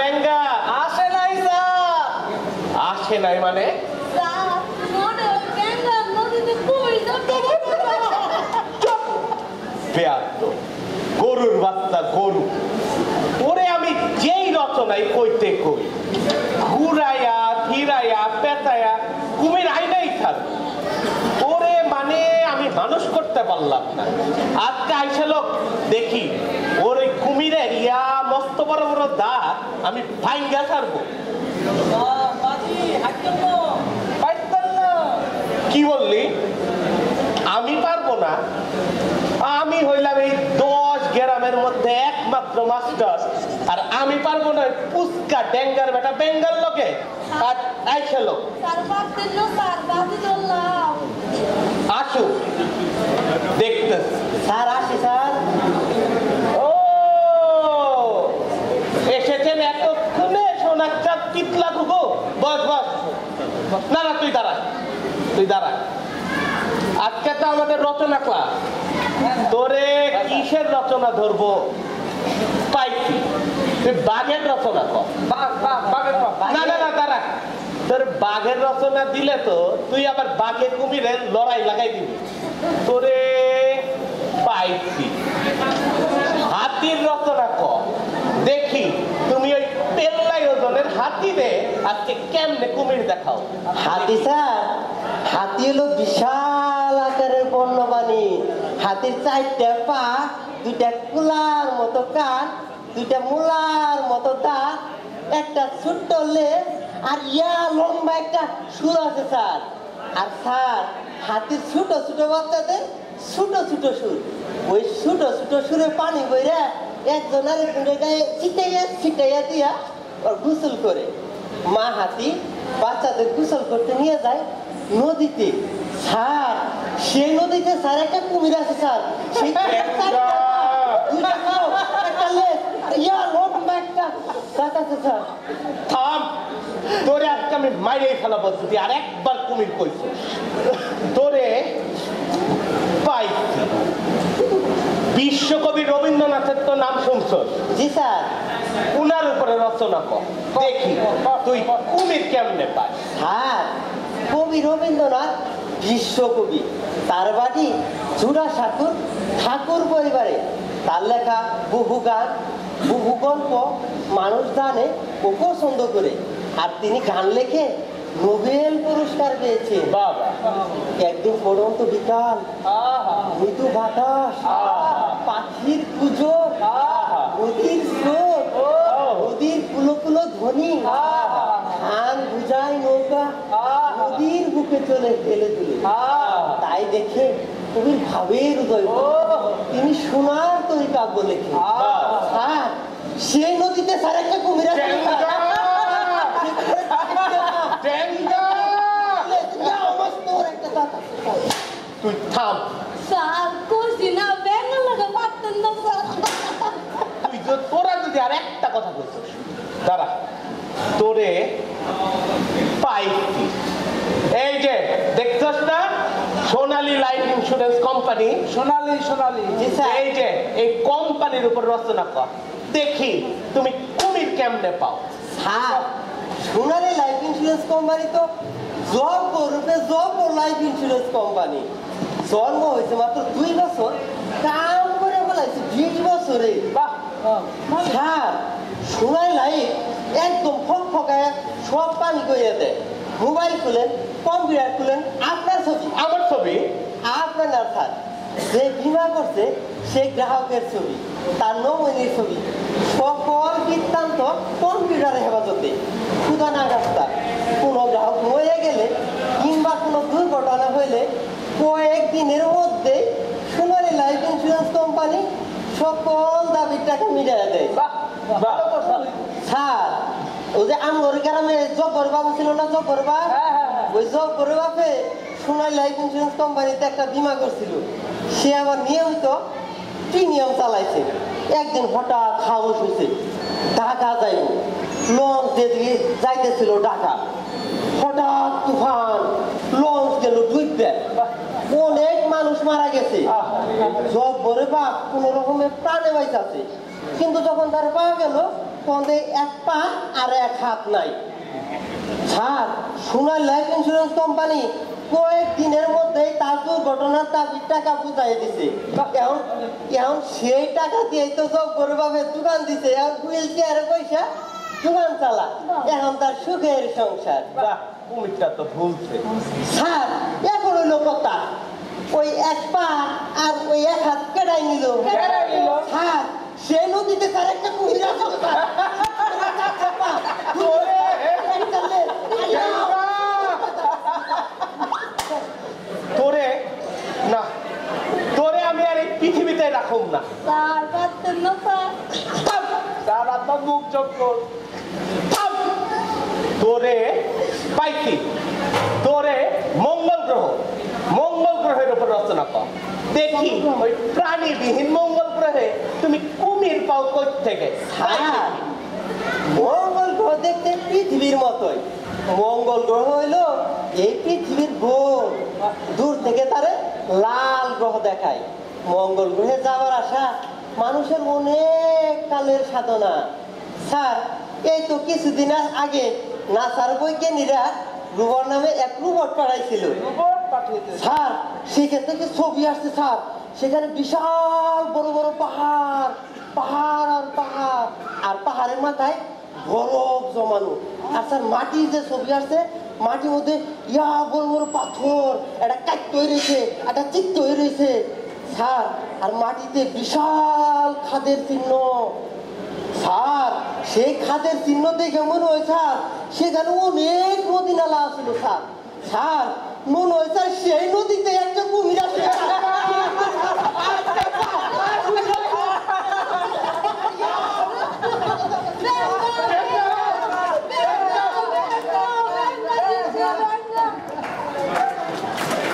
ব্যাঙ্গা আসে নাই স্যার। আসে নাই মানে গরুর বাচ্চা গরু ওরে আমি যেই রচনাই কইতে কই ঘুরাইয়া ফিরাইয়া পেঁচাইয়া কুমির আইনাই থাক ওরে মানে আমি মানুষ করতে পারলাম না আজকে আইসে লোক দেখি ওর ওই কুমিরের ইয়া মস্ত বড় বড় দাঁত আমি ভাঙ্গা ছাড়বো কি বললি আমি পারবো না আমি হইলাম এই 10 গ্রামের মধ্যে একমাত্র মাস্টার আর আমি পারবো না পুস্কা ডেঙ্গার বেটা বেঙ্গাল লোকে আর আইসে লোক আসুক দেখতে স্যার আসি স্যার। ও এসেছেন এতক্ষণে সোনার চাঁদ কিতলা খুবো বস বস না না তুই দাঁড়া তুই দাঁড়া আজকে তো আমাদের রচনা ক্লাস তোরে কিসের রচনা ধরবো পাইছি তুই বাঘের রচনা কর না না না দাঁড়া তোর বাঘের রচনা দিলে তো তুই আবার বাঘের কুমিরের লড়াই লাগাই দিবি তোরে পাইছি হাতির রচনা কর দেখি তুমি ওই পেল্লাই ওজনের হাতি রে আজকে কেমনে কুমির দেখাও হাতি স্যার হাতি হলো বিশাল আকারের বন্যপ্রাণী হাতির 4টা পা 2টা কুলার মতো কান 2টা মূলার মতো দাঁত একটা ছোট্ট লেজ আর ইয়া লম্বা একটা সুর আছে স্যার আর স্যার হাতির ছোট ছোট বাচ্চাদের ছোট ছোট সুর ওই ছোট ছোট সুরে পানি বইরা একজন আরেকজনের গায়ে ছিটাইয়া ছিটাইয়া দিয়া ওর গোসল করে মা হাতি বাচ্চাদের গোসল করতে নিয়ে যায় নদীতে স্যার সেই নদীতে স্যার একটা কুমির আছে স্যার সেই একটা লেজ ইয়া লম্বা একটা দাঁত আছে স্যার। থাম তোরে আজকে আমি মাইরেই ফেলা বলছি তুই আর একবার কুমির কইছো তোরে পাইছি বিশ্বকবি রবীন্দ্রনাথের তো নাম শুনছো জি স্যার। উনার উপরে রচনা কর দেখি তুই কুমির কেমনে পাই স্যার কবি রবীন্দ্রনাথ বিশ্বকবি তার বাড়ি জোড়াসাঁকোর ঠাকুর পরিবারে তার লেখা বহু গান বহু গল্প মানুষ জানে ও পছন্দ করে আর তিনি গান লেখে নোবেল পুরস্কার পেয়েছে বাবা একদিন পড়ন্ত বিকাল মৃদু বাতাস পাখির পুজো নদীর স্রোত নদীর কুলো কুলো ধ্বনি ধান বুঝায় নৌকা নদীর বুকে চলে ফেলে দিলে তাই দেখে কবির ভাবের উদয় তিনি সোনার তৈরি কাব্য লেখে স্যার সেই নদীতে স্যার একটা কুমির আছে তুই থাম তুই তোরা যদি আর একটা কথা বলছিস দাঁড়া তোরে পাইছি এই যে দেখছস না সোনালী লাইফ ইন্স্যুরেন্স কোম্পানি সোনালী এই যে এই কোম্পানির উপর রচনা কর দেখি তুমি কুমির কেমনে পাও স্যার সোনালী লাইফ ইন্স্যুরেন্স কোম্পানি তো জব লাইফ ইন্স্যুরেন্স কোম্পানি জন্ম হয়েছে মাত্র 2 বছর কাম করে বলাইছে 20 বছরে স্যার সোনালী লাইফ একদম ফকফকায় সব পানি করে দেয় মোবাইল খুলেন কম্পিউটার খুলেন আপনার ছবি আমার ছবি আপনার না স্যার যে বীমা করছে সে গ্রাহকের ছবি তার নমিনির ছবি সকল বৃত্তান্ত কম্পিউটারে হেফাজতে ক্ষুদা না রাস্তা কোনো গ্রাহক মরে গেলে কিংবা কোনো দুর্ঘটনা হইলে কয়েকদিনের মধ্যে সোনালী লাইফ ইন্স্যুরেন্স কোম্পানি সকল দাবির টাকা মিটাইয়া দেয় স্যার ওই যে আমগর গ্রামে জব্বর বাবু ছিল না জব্বর বাপ ওই জব্বর বাপে সোনালী লাইফ ইন্স্যুরেন্স কোম্পানিতে একটা বীমা করছিল সে আবার নিয়মিত প্রিমিয়াম চালাইছে একদিন হঠাৎ হাউস হয়েছে ঢাকা যাইব লঞ্চ দিয়ে যাইতেছিল ঢাকা হঠাৎ তুফান লঞ্চ গেল ডুববে অনেক মানুষ মারা গেছে জব্বরে বাপ কোন রকমের প্রাণে বাইচাছে কিন্তু যখন তার পাওয়া গেল পদে এক পা আর এক হাত নাই। স্যার সোনার লাইফ ইন্স্যুরেন্স কোম্পানি কয়েক দিনের মধ্যেই তার দুর্ঘটনার দাবির টাকা বুঝাই দিছে। এখন এখন সেই টাকা দিয়ে তো গরিবাবে দোকান দিছে, এখন হুইল চেয়ারে পয়সা দোকান চালা, এখন তার সুখের সংসার। কুমিরটা তো ভুলছে। স্যার এখন হইলো কথা, ওই এক পা আর ওই এক হাত কেটাই নিল। স্যার সেই নদীতে তার একটা কুমির আছে স্যার। তোরে না, তোরে আমি আর এই পৃথিবীতে রাখুম না। স্যার পারতেন না স্যার। স্যার আপনার মুখ চোখ কর। তোরে পাইছি, তোরে মঙ্গল গ্রহের উপর রচনা কর। দেখি ওই প্রাণীবিহীন মঙ্গল গ্রহে তুমি কুমির পাও কই থেকে। স্যার মঙ্গল গ্রহ দেখতে পৃথিবীর মতোই, মঙ্গল গ্রহ হইলো এই পৃথিবীর গোল, দূর থেকে তারে লাল গ্রহ দেখায়। মঙ্গল গ্রহে যাওয়ার আশা মানুষের অনেক কালের সাধনা। স্যার এই তো কিছুদিন আগে নাসার বৈজ্ঞানিকরা রোবট নামে এক রোবট পাঠাইছিল। স্যার সেখান থেকে ছবি আসছে স্যার, সেখানে বিশাল বড় বড় পাহাড়, পাহাড় আর পাহাড়, আর পাহাড়ের মাথায় বরফ জমানো। আর স্যার মাটির যে ছবি আসছে, মাটির মধ্যে ইয়া বড় বড় পাথর, একটা কাঠ তৈরি হয়েছে, একটা চিত্ত তৈরি হয়েছে স্যার। আর মাটিতে বিশাল খাদের চিহ্ন। স্যার সেই খাদের চিহ্ন দেখে মনে হয় স্যার সেখানে অনেক নদী নালা ছিল স্যার। স্যার মনে হয়